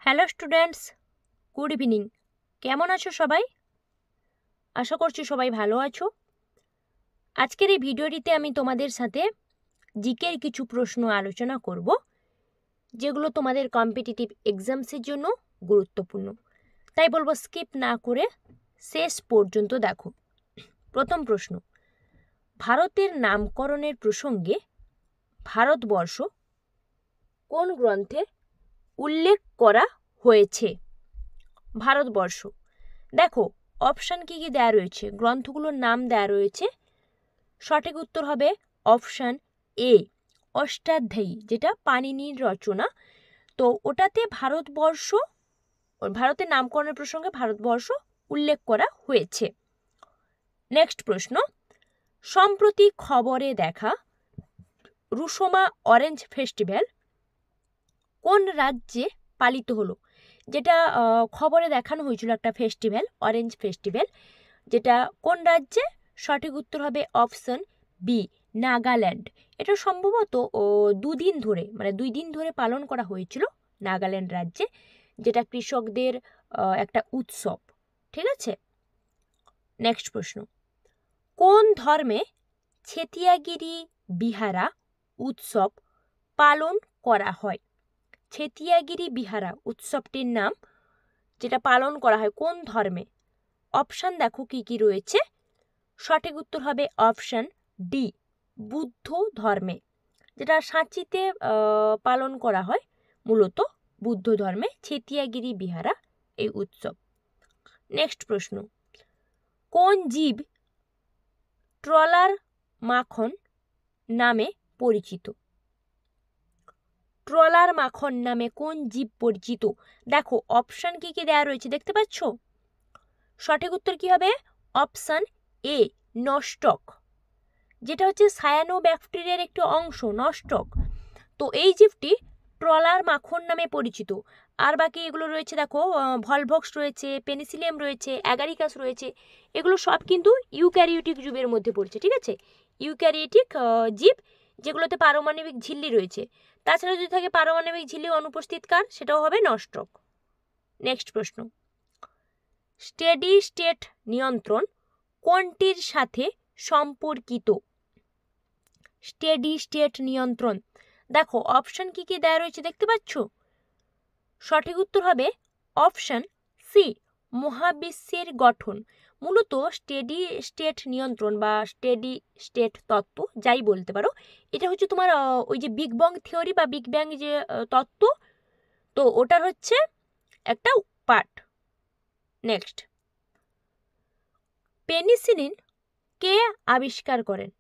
Hello students, good evening. কেমন আছো সবাই? আশা করছি সবাই ভালো আছো। আজকের এই ভিডিওটিতে আমি তোমাদের সাথে জিকের কিছু প্রশ্ন আলোচনা করব, যেগুলো তোমাদের কম্পিটিটিভ এক্সামসের জন্য গুরুত্বপূর্ণ। তাই বলবো স্কিপ না করে শেষ পর্যন্ত দেখো। প্রথম প্রশ্ন, ভারতের নামকরণের প্রসঙ্গে ভারতবর্ষ কোন গ্রন্থে উল্লেখ করা হয়েছে? ভারতবর্ষ, দেখো অপশান কি কি দেওয়া রয়েছে, গ্রন্থগুলোর নাম দেওয়া রয়েছে। সঠিক উত্তর হবে অপশান এ, অষ্টাধ্যায়ী, যেটা পাণিনির রচনা। তো ওটাতে ভারতের নামকরণের প্রসঙ্গে ভারতবর্ষ উল্লেখ করা হয়েছে। নেক্সট প্রশ্ন, সম্প্রতি খবরে দেখা রুশোমা অরেঞ্জ ফেস্টিভ্যাল কোন রাজ্যে পালিত হলো? যেটা খবরে দেখানো হয়েছিল একটা ফেস্টিভ্যাল, অরেঞ্জ ফেস্টিভ্যাল, যেটা কোন রাজ্যে? সঠিক উত্তর হবে অপশন বি, নাগাল্যান্ড। এটা সম্ভবত 2 দিন ধরে পালন করা হয়েছিল নাগাল্যান্ড রাজ্যে, যেটা কৃষকদের একটা উৎসব। ঠিক আছে, নেক্সট প্রশ্ন, কোন ধর্মে ছেতিয়াগিরি বিহারা উৎসব পালন করা হয়? ছেতিয়াগিরি বিহারা উৎসবটির নাম, যেটা পালন করা হয়, কোন ধর্মে? অপশান দেখো কি কি রয়েছে। সঠিক উত্তর হবে অপশান ডি, বুদ্ধ ধর্মে, যেটা সাঁচিতে পালন করা হয় মূলত বুদ্ধ ধর্মে, ছেতিয়াগিরি বিহারা এই উৎসব। নেক্সট প্রশ্ন, কোন জীব ট্রলার মাখন নামে পরিচিত? ট্রলার মাখন নামে কোন জীব পরিচিত? দেখো অপশান কি কি দেওয়া রয়েছে দেখতে পাচ্ছ। সঠিক উত্তর কি হবে? অপশান এ, নস্টক, যেটা হচ্ছে সায়ানোব্যাক্টেরিয়ার একটি অংশ, নস্টক। তো এই জীবটি ট্রলার মাখন নামে পরিচিত। আর বাকি এগুলো রয়েছে দেখো, ভলভক্স রয়েছে, পেনিসিলিয়াম রয়েছে, অ্যাগারিকাস রয়েছে, এগুলো সব কিন্তু ইউক্যারিওটিক জীবের মধ্যে পড়ছে। ঠিক আছে, ইউক্যারিওটিক জীব, যেগুলোতে পারমাণবিক ঝিল্লি রয়েছে। তাছাড়া যদি থাকে পারমাণবিক ঝিল্লি অনুপস্থিত কার, সেটাও হবে নস্টক। নেক্সট প্রশ্ন, স্টেডি স্টেট নিয়ন্ত্রণ কোনটির সাথে সম্পর্কিত? স্টেডি স্টেট নিয়ন্ত্রণ, দেখো অপশন কি কি দেওয়া রয়েছে দেখতে পাচ্ছ। সঠিক উত্তর হবে অপশন সি, মহাবিশ্বের গঠন। মূলত স্টেডি স্টেট নিয়ন্ত্রণ বা স্টেডি স্টেট তত্ত্ব, যাই বলতে পারো, এটা হচ্ছে তোমার ওই যে বিগ ব্যাং থিওরি বা বিগ ব্যাং যে তত্ত্ব, তো ওটার হচ্ছে একটা পার্ট। নেক্সট, পেনিসিলিন কে আবিষ্কার করেন?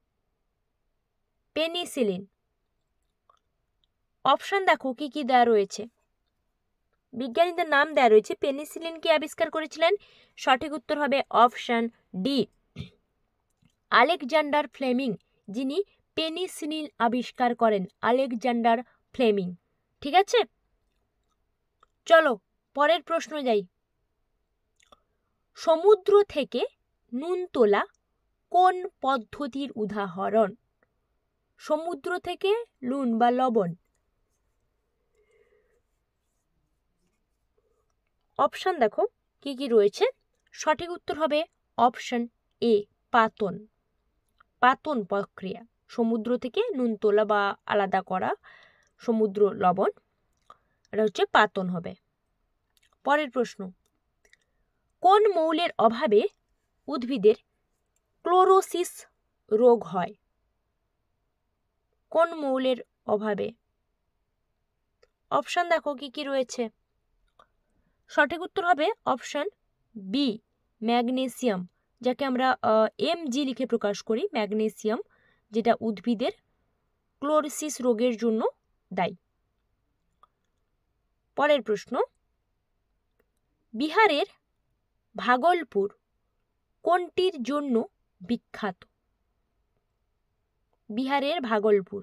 পেনিসিলিন, অপশন দেখো কি কি দেওয়া রয়েছে, বিজ্ঞানীদের নাম দেওয়া রয়েছে। পেনিসিলিন কে আবিষ্কার করেছিলেন? সঠিক উত্তর হবে অপশন ডি, আলেকজান্ডার ফ্লেমিং, যিনি পেনিসিলিন আবিষ্কার করেন, আলেকজান্ডার ফ্লেমিং। ঠিক আছে, চলো পরের প্রশ্ন যাই। সমুদ্র থেকে নুন তোলা কোন পদ্ধতির উদাহরণ? সমুদ্র থেকে নুন বা লবণ, অপশন দেখো কি কি রয়েছে। সঠিক উত্তর হবে অপশন এ, পাতন। পাতন প্রক্রিয়া, সমুদ্র থেকে নুন তোলা বা আলাদা করা সমুদ্র লবণ, এটা হচ্ছে পাতন হবে। পরের প্রশ্ন, কোন মৌলের অভাবে উদ্ভিদের ক্লোরোসিস রোগ হয়? কোন মৌলের অভাবে? অপশন দেখো কি কি রয়েছে। সঠিক উত্তর হবে অপশন বি, ম্যাগনেসিয়াম, যাকে আমরা Mg লিখে প্রকাশ করি, ম্যাগনেসিয়াম, যেটা উদ্ভিদের ক্লোরোসিস রোগের জন্য দায়ী। পরের প্রশ্ন, বিহারের ভাগলপুর কোনটির জন্য বিখ্যাত? বিহারের ভাগলপুর,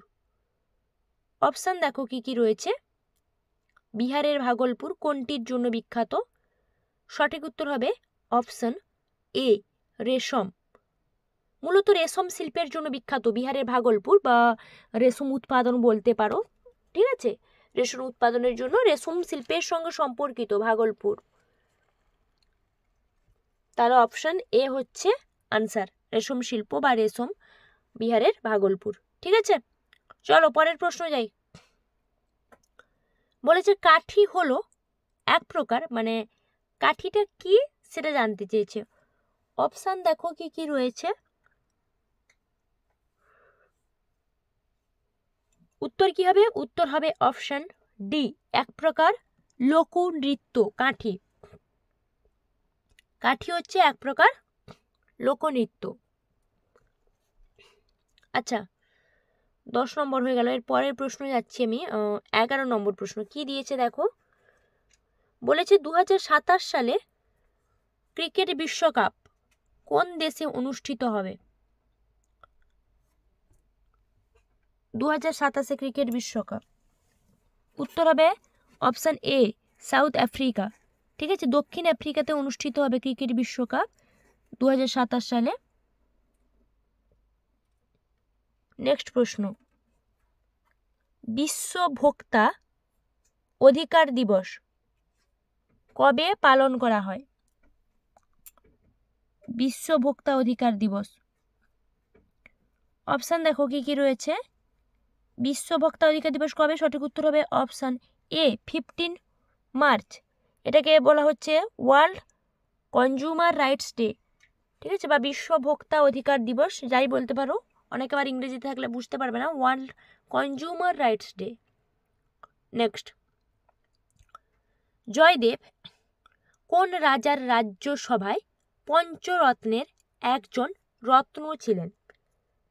অপশন দেখো কি কি রয়েছে। বিহারের ভাগলপুর কোনটির জন্য বিখ্যাত? সঠিক উত্তর হবে অপশন এ, রেশম। মূলত রেশম শিল্পের জন্য বিখ্যাত বিহারের ভাগলপুর, বা রেশম উৎপাদন বলতে পারো। ঠিক আছে, রেশম উৎপাদনের জন্য রেশম শিল্পের সঙ্গে সম্পর্কিত ভাগলপুর। তাহলে অপশন এ হচ্ছে আনসার, রেশম শিল্প বা রেশম বিহারের ভাগলপুর। ঠিক আছে, চলো পরের প্রশ্ন যাই। বলেছে কাঠি হলো এক প্রকার, মানে কাঠিটা কি সেটা জানতে চেয়েছে। অপশন দেখো কি কি রয়েছে। উত্তর কি হবে? উত্তর হবে অপশন ডি, এক প্রকার লোকনৃত্য কাঠি। কাঠি হচ্ছে এক প্রকার লোকনৃত্য। আচ্ছা, 10 নম্বর হয়ে গেল। এর পরের প্রশ্ন যাচ্ছি আমি। 11 নম্বর প্রশ্ন কি দিয়েছে দেখো। বলেছে 2027 সালে ক্রিকেট বিশ্বকাপ কোন দেশে অনুষ্ঠিত হবে? 2027 ক্রিকেট বিশ্বকাপ। উত্তর হবে অপশন এ, সাউথ আফ্রিকা। ঠিক আছে, দক্ষিণ আফ্রিকাতে অনুষ্ঠিত হবে ক্রিকেট বিশ্বকাপ 2027 সালে। নেক্সট প্রশ্ন, বিশ্ব ভোক্তা অধিকার দিবস কবে পালন করা হয়? বিশ্ব ভোক্তা অধিকার দিবস। অপশন দেখো কি কি রয়েছে। বিশ্ব ভোক্তা অধিকার দিবস কবে? সঠিক উত্তর হবে অপশন এ, 15 মার্চ। এটাকে বলা হচ্ছে ওয়ার্ল্ড কনজিউমার রাইটস ডে। ঠিক আছে, বা বিশ্ব ভোক্তা অধিকার দিবস, যাই বলতে পারো। অনেকে আবার ইংরেজিতে থাকলে বুঝতে পারবে না, world consumer rights day. Next, Jaydev কোন রাজার রাজ্যসভায় পঞ্চরত্নের একজন রত্ন ছিলেন?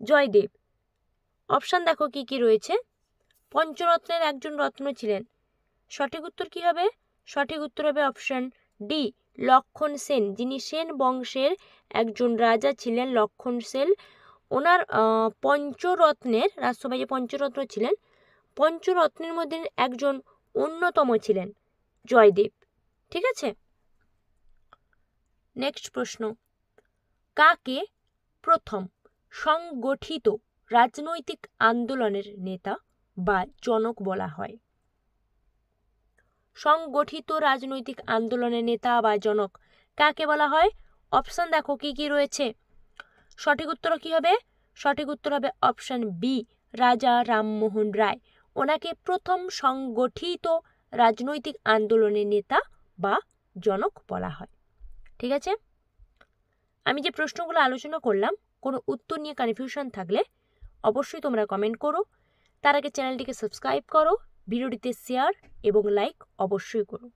জয়দেব। অপশন দেখো কি কি রয়েছে। পঞ্চরত্নের একজন রত্ন ছিলেন। সঠিক উত্তর কি হবে? সঠিক উত্তর হবে অপশন ডি, লক্ষণ সেন, যিনি সেন বংশের একজন রাজা ছিলেন, লক্ষণ সেন। ওনার পঞ্চরত্নের, রাজসভায় যে পঞ্চরত্ন ছিলেন, পঞ্চরত্নের মধ্যে একজন অন্যতম ছিলেন জয়দেব। ঠিক আছে, নেক্সট প্রশ্ন, কাকে প্রথম সংগঠিত রাজনৈতিক আন্দোলনের নেতা বা জনক বলা হয়? সংগঠিত রাজনৈতিক আন্দোলনের নেতা বা জনক কাকে বলা হয়? অপশন দেখো কি কি রয়েছে। সঠিক উত্তর কি হবে? সঠিক উত্তর হবে অপশন বি, রাজা রামমোহন রায়। ওনাকে প্রথম সংগঠিত রাজনৈতিক আন্দোলনের নেতা বা জনক বলা হয়। ঠিক আছে, আমি যে প্রশ্নগুলো আলোচনা করলাম, কোনো উত্তর নিয়ে কনফিউশন থাকলে অবশ্যই তোমরা কমেন্ট করো। তার আগে চ্যানেলটিকে সাবস্ক্রাইব করো, ভিডিওটিতে শেয়ার এবং লাইক অবশ্যই করো।